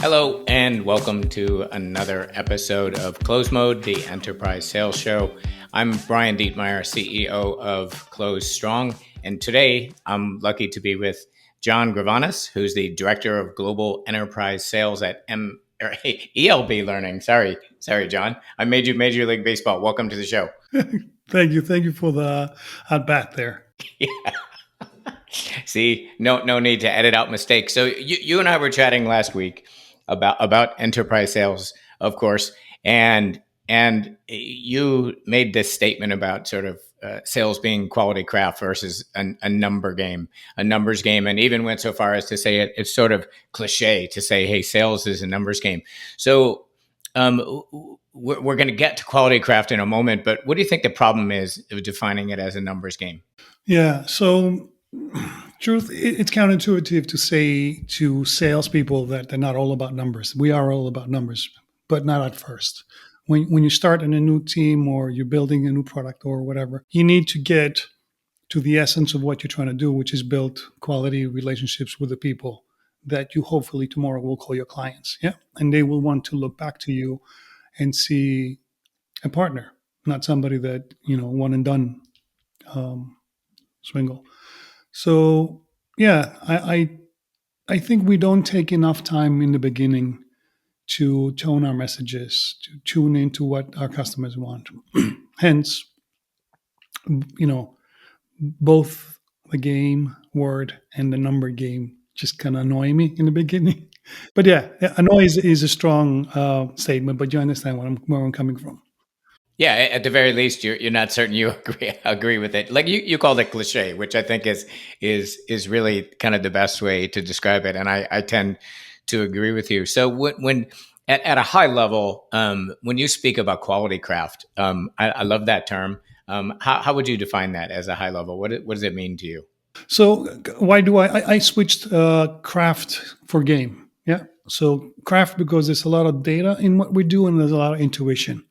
Hello, and welcome to another episode of CloseMode, the Enterprise Sales Show. I'm Brian Dietmeyer, CEO of Close Strong, and today I'm lucky to be with John Gravanis, who's the Director of Global Enterprise Sales at ELB Learning. Sorry, John. I made you Major League Baseball. Welcome to the show. Thank you for the at bat there. Yeah. See, no need to edit out mistakes. So you and I were chatting last week about enterprise sales, of course, and you made this statement about sort of sales being quality craft versus a numbers game, and even went so far as to say it's sort of cliche to say, hey, sales is a numbers game. So we're going to get to quality craft in a moment, but what do you think the problem is of defining it as a numbers game? Yeah, so truth, it's counterintuitive to say to salespeople that they're not all about numbers. We are all about numbers, but not at first. When you start in a new team or you're building a new product or whatever, you need to get to the essence of what you're trying to do, which is build quality relationships with the people that you hopefully tomorrow will call your clients. Yeah. And they will want to look back to you and see a partner, not somebody that, one and done swingle. So yeah, I think we don't take enough time in the beginning to tone our messages, to tune into what our customers want. Hence, both the game word and the number game just kind of annoy me in the beginning. But yeah, annoy is a strong statement, but you understand where I'm coming from. Yeah, at the very least, you're not certain you agree with it. Like you called it cliche, which I think is really kind of the best way to describe it, and I tend to agree with you. So when at a high level, when you speak about quality craft, I love that term. How would you define that as a high level? What does it mean to you? So why do I switched craft for game? Yeah, so craft because there's a lot of data in what we do, and there's a lot of intuition.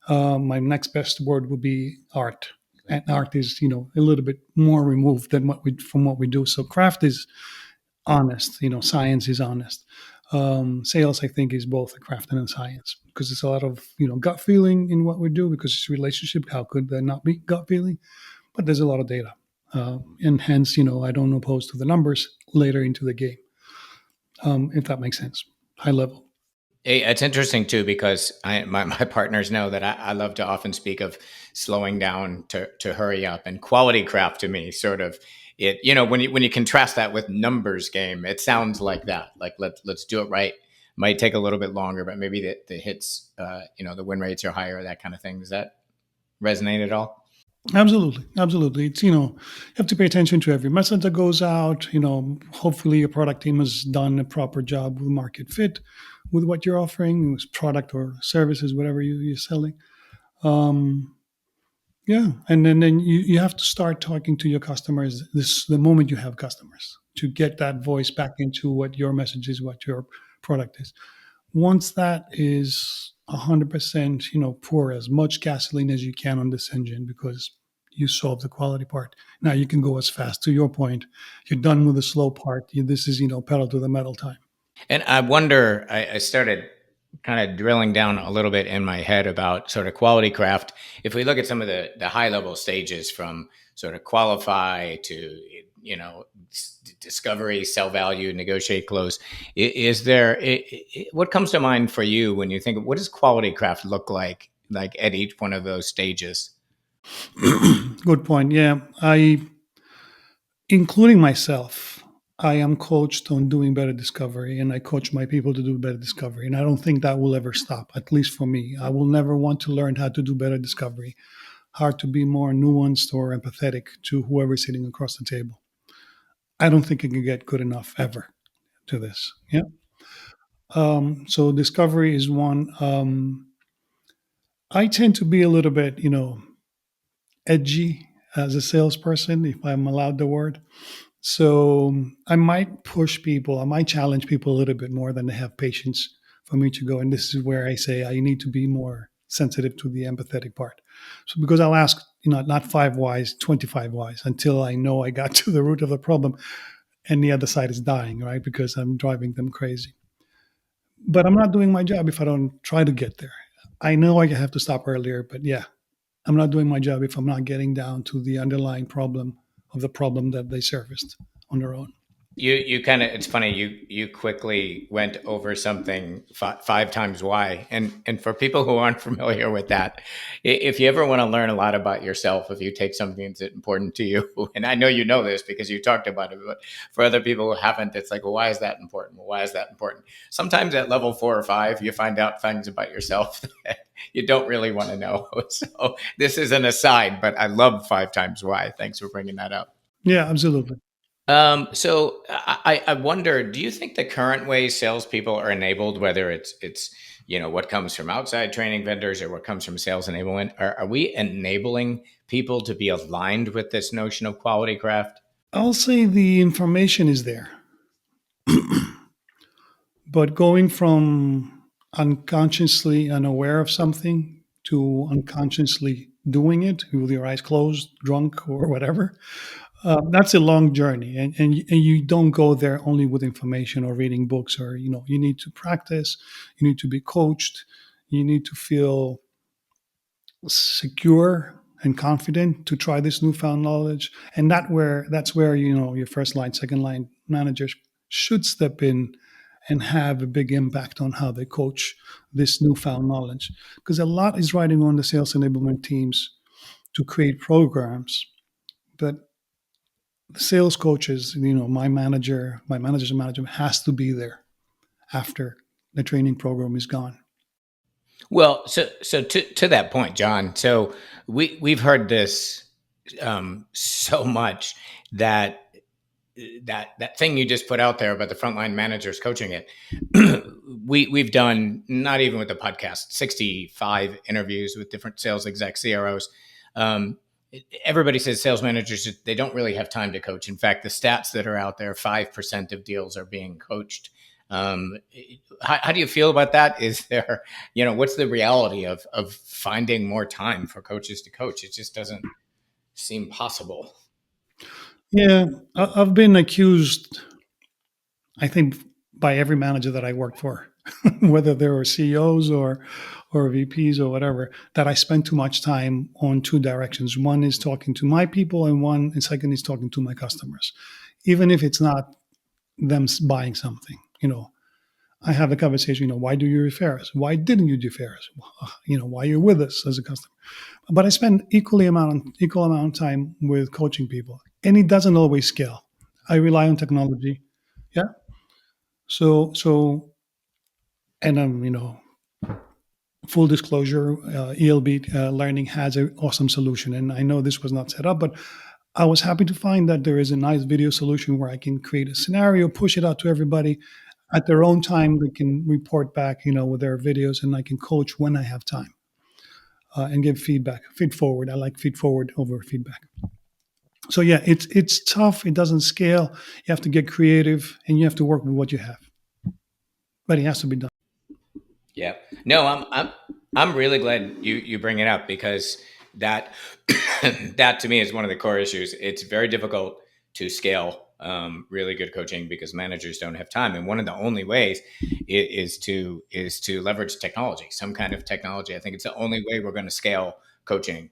My next best word would be art, and art is a little bit more removed than from what we do. So craft is honest, science is honest. Sales, I think, is both a craft and a science because there's a lot of gut feeling in what we do because it's relationship. How could there not be gut feeling? But there's a lot of data, and hence I don't oppose to the numbers later into the game, if that makes sense, high level. It's interesting too because my partners know that I love to often speak of slowing down to hurry up, and quality craft to me sort of it. When you contrast that with numbers game, it sounds like that. Like let's do it right. Might take a little bit longer, but maybe the hits, the win rates are higher, that kind of thing. Does that resonate at all? Absolutely. It's you have to pay attention to every message that goes out. Hopefully your product team has done a proper job with market fit with what you're offering, with product or services, whatever you're selling. Um, yeah, and then you have to start talking to your customers the moment you have customers to get that voice back into what your message is, what your product is. Once that is 100%, pour as much gasoline as you can on this engine because you solve the quality part. Now you can go as fast. To your point, you're done with the slow part. This is, pedal to the metal time. And I wonder, I started kind of drilling down a little bit in my head about sort of quality craft. If we look at some of the high level stages from sort of qualify to, discovery, sell value, negotiate, close, is there, what comes to mind for you when you think, what does quality craft look like at each one of those stages? Good point. Yeah. Including myself, I am coached on doing better discovery, and I coach my people to do better discovery. And I don't think that will ever stop, at least for me. I will never want to learn how to do better discovery, how to be more nuanced or empathetic to whoever's sitting across the table. I don't think I can get good enough ever to this. Yeah. So discovery is one. I tend to be a little bit, edgy as a salesperson, if I'm allowed the word. So I might push people, I might challenge people a little bit more than they have patience for me to go. And this is where I say I need to be more sensitive to the empathetic part. So because I'll ask, not 5 whys, 25 whys until I know I got to the root of the problem and the other side is dying, right? Because I'm driving them crazy. But I'm not doing my job if I don't try to get there. I know I have to stop earlier, but yeah, I'm not doing my job if I'm not getting down to the underlying problem of the problem that they surfaced on their own. You kind of, it's funny, you quickly went over something five times why, and for people who aren't familiar with that, if you ever want to learn a lot about yourself, if you take something that's important to you, and I know you know this because you talked about it, but for other people who haven't, it's like, well, why is that important? Well, why is that important? Sometimes at level 4 or 5 you find out things about yourself that you don't really want to know. So this is an aside, but I love five times why. Thanks for bringing that up. Yeah, absolutely. So I wonder, do you think the current way salespeople are enabled, whether it's what comes from outside training vendors or what comes from sales enablement, are we enabling people to be aligned with this notion of quality craft? I'll say the information is there, but going from unconsciously unaware of something to unconsciously doing it with your eyes closed, drunk, or whatever, that's a long journey. And you don't go there only with information or reading books, or, you need to practice, you need to be coached, you need to feel secure and confident to try this newfound knowledge. And that's where your first line, second line managers should step in and have a big impact on how they coach this newfound knowledge, because a lot is riding on the sales enablement teams to create programs. But the sales coaches, my manager's manager has to be there after the training program is gone. Well, so to that point, John. So we've heard this so much that that thing you just put out there about the frontline managers coaching it. We've done, not even with the podcast, 65 interviews with different sales execs, CROs. Um, Everybody says sales managers, they don't really have time to coach. In fact, the stats that are out there, 5% of deals are being coached. Um, how do you feel about that? Is there, what's the reality of finding more time for coaches to coach? It just doesn't seem possible. Yeah, I've been accused, I think, by every manager that I worked for, whether they were CEOs or VPs or whatever, that I spend too much time on two directions. One is talking to my people, and second is talking to my customers, even if it's not them buying something. I have a conversation. Why do you refer us? Why didn't you refer us? Why you're with us as a customer. But I spend equal amount of time with coaching people, and it doesn't always scale. I rely on technology. Yeah. So, and full disclosure, ELB Learning has an awesome solution, and I know this was not set up, but I was happy to find that there is a nice video solution where I can create a scenario, push it out to everybody at their own time. They can report back, with their videos, and I can coach when I have time, and give feedback, feed forward. I like feed forward over feedback. So yeah, it's tough. It doesn't scale. You have to get creative, and you have to work with what you have, but it has to be done. Yeah. No, I'm really glad you bring it up, because that that to me is one of the core issues. It's very difficult to scale really good coaching because managers don't have time, and one of the only ways is to leverage technology, some kind of technology. I think it's the only way we're going to scale coaching.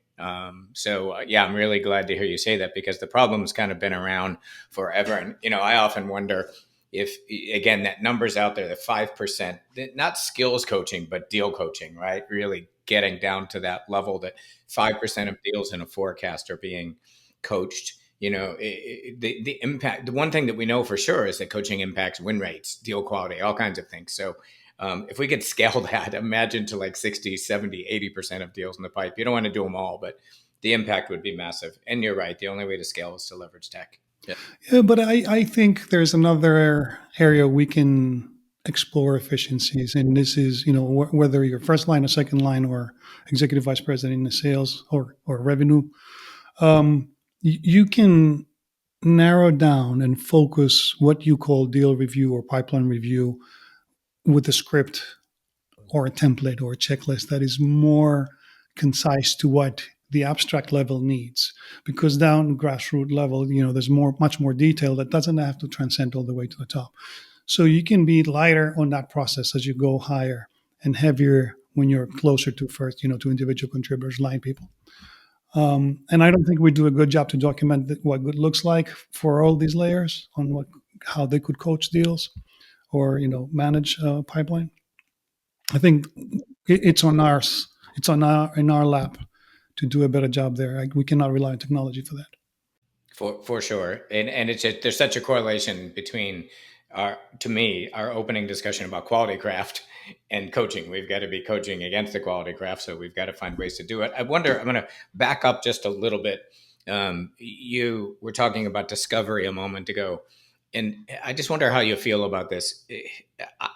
So I'm really glad to hear you say that, because the problem's kind of been around forever, and I often wonder if, again, that number's out there, the 5%, not skills coaching but deal coaching, right? Really getting down to that level that 5% of deals in a forecast are being coached. The impact, the one thing that we know for sure is that coaching impacts win rates, deal quality, all kinds of things. So if we could scale that, imagine to like 60, 70, 80% of deals in the pipe. You don't want to do them all, but the impact would be massive. And you're right, the only way to scale is to leverage tech. Yeah. Yeah, but I think there's another area we can explore efficiencies, and this is, whether you're first line or second line or executive vice president in the sales or revenue, you can narrow down and focus what you call deal review or pipeline review with a script or a template or a checklist that is more concise to what the abstract level needs, because down grassroots level, there's much more detail that doesn't have to transcend all the way to the top. So you can be lighter on that process as you go higher and heavier when you're closer to first, to individual contributors, line people. And I don't think we do a good job to document what good looks like for all these layers on how they could coach deals or manage pipeline. I think it's on ours. It's on our in our lap to do a better job there. We cannot rely on technology for that. For sure, and there's such a correlation between to me our opening discussion about quality craft and coaching. We've got to be coaching against the quality craft, so we've got to find ways to do it. I wonder. I'm going to back up just a little bit. You were talking about discovery a moment ago, and I just wonder how you feel about this.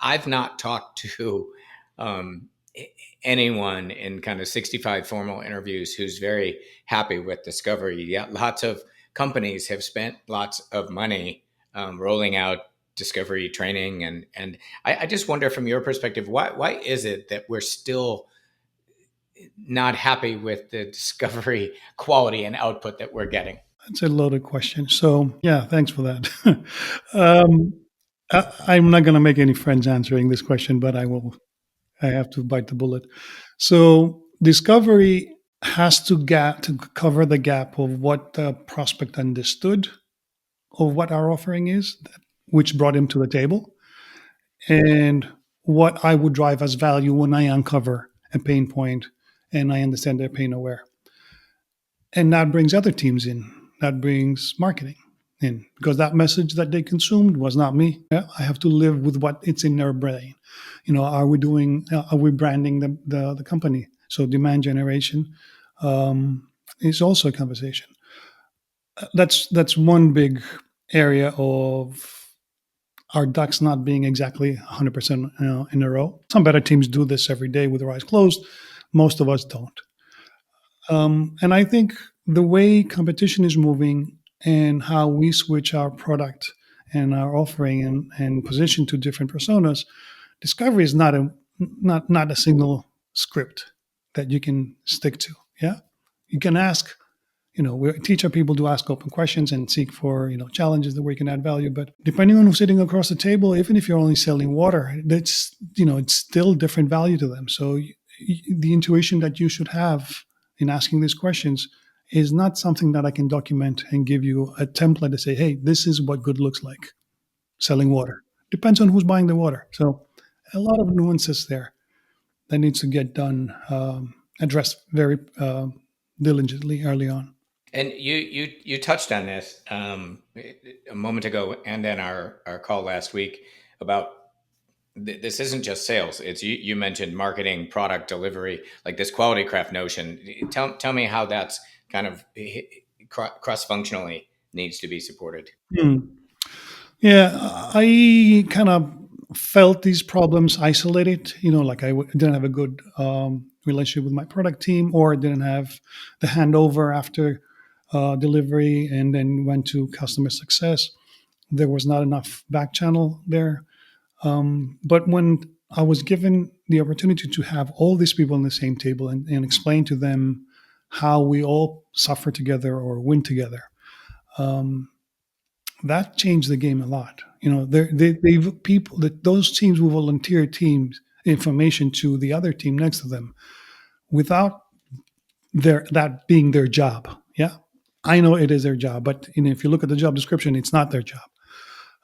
I've not talked to um, anyone in kind of 65 formal interviews who's very happy with discovery. Yeah, lots of companies have spent lots of money rolling out discovery training, and I just wonder from your perspective, why is it that we're still not happy with the discovery quality and output that we're getting? That's a loaded question. So yeah, thanks for that. um, I'm not going to make any friends answering this question, but I will. I have to bite the bullet. So discovery has to cover the gap of what the prospect understood of what our offering is, which brought him to the table, and what I would drive as value when I uncover a pain point and I understand their pain aware. And that brings other teams in. That brings marketing in because that message that they consumed was not me. Yeah, I have to live with what it's in their brain. Are we doing? Are we branding the company? So demand generation is also a conversation. That's one big area of our ducks not being exactly 100% in a row. Some better teams do this every day with their eyes closed. Most of us don't. And I think the way competition is moving and how we switch our product and our offering and position to different personas, discovery is not a single script that you can stick to. Yeah, you can ask. We teach our people to ask open questions and seek for challenges that we can add value. But depending on who's sitting across the table, even if you're only selling water, that's it's still different value to them. So the intuition that you should have in asking these questions is not something that I can document and give you a template to say, hey, this is what good looks like selling water. Depends on who's buying the water. So a lot of nuances there that needs to get done, addressed very diligently early on. And you touched on this a moment ago, and in our call last week about this isn't just sales. It's you mentioned marketing, product delivery, like this quality craft notion. Tell me how that's kind of cross functionally needs to be supported. Hmm. Yeah, I kind of felt these problems isolated. Like didn't have a good relationship with my product team, or didn't have the handover after delivery, and then went to customer success. There was not enough back channel there. But when I was given the opportunity to have all these people on the same table and explain to them how we all suffer together or win together, um, that changed the game a lot. They've people that those teams will volunteer teams information to the other team next to them without that being their job. Yeah, I know it is their job, but if you look at the job description, it's not their job.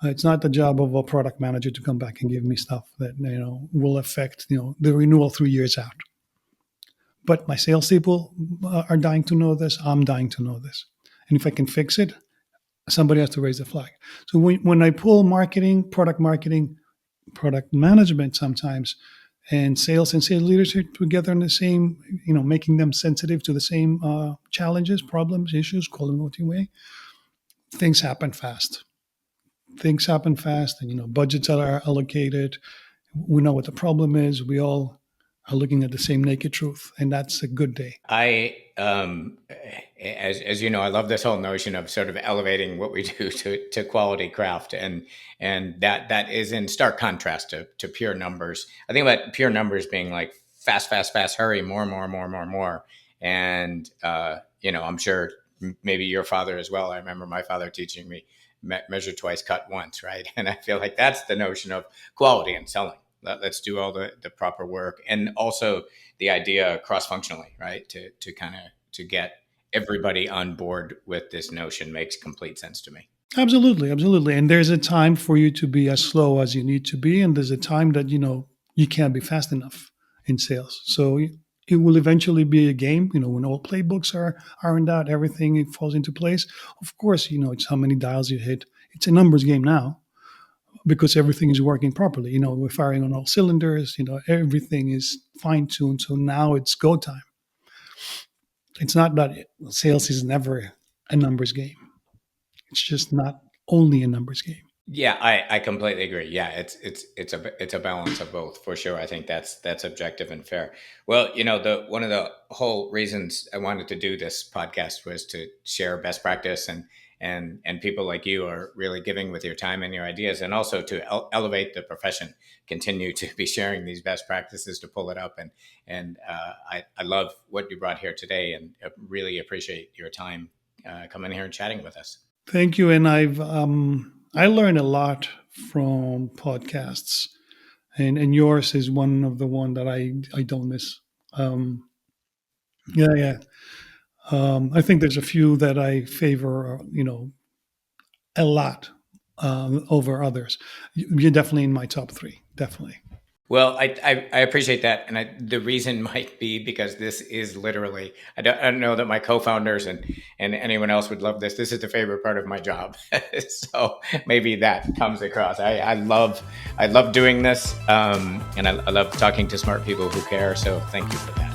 It's not the job of a product manager to come back and give me stuff that will affect the renewal 3 years out. But my salespeople are dying to know this. I'm dying to know this, and if I can fix it, somebody has to raise the flag. So when I pull marketing, product management sometimes, and sales leadership together in the same, making them sensitive to the same challenges, problems, issues, call them what you may, things happen fast. Things happen fast, and budgets are allocated. We know what the problem is. We all are looking at the same naked truth, and that's a good day. As you know, I love this whole notion of sort of elevating what we do to quality craft, and that is in stark contrast to pure numbers. I think about pure numbers being like fast, fast, fast, hurry, more, more, more, more, more, and I'm sure maybe your father as well. I remember my father teaching me measure twice, cut once, right? And I feel like that's the notion of quality and selling. Let's do all the proper work, and also the idea cross functionally, right? To kind of to get everybody on board with this notion makes complete sense to me. Absolutely, absolutely. And there's a time for you to be as slow as you need to be, and there's a time that you can't be fast enough in sales. So it will eventually be a game. When all playbooks are ironed out, everything falls into place. Of course, it's how many dials you hit. It's a numbers game now because everything is working properly. We're firing on all cylinders. Everything is fine tuned. So now it's go time. It's not that sales is never a numbers game. It's just not only a numbers game. Yeah, I completely agree. Yeah, it's a balance of both for sure. I think that's objective and fair. Well, the one of the whole reasons I wanted to do this podcast was to share best practice, and people like you are really giving with your time and your ideas, and also to elevate the profession. Continue to be sharing these best practices to pull it up, and I love what you brought here today, and really appreciate your time coming here and chatting with us. Thank you. And I learned a lot from podcasts, and yours is one of the one that I don't miss. Um, yeah, yeah. I think there's a few that I favor, a lot over others. You're definitely in my top three. Definitely. Well, I appreciate that, and the reason might be because this is literally I don't know that my co-founders and anyone else would love this. This is the favorite part of my job, so maybe that comes across. I love doing this, and I love talking to smart people who care. So thank you for that.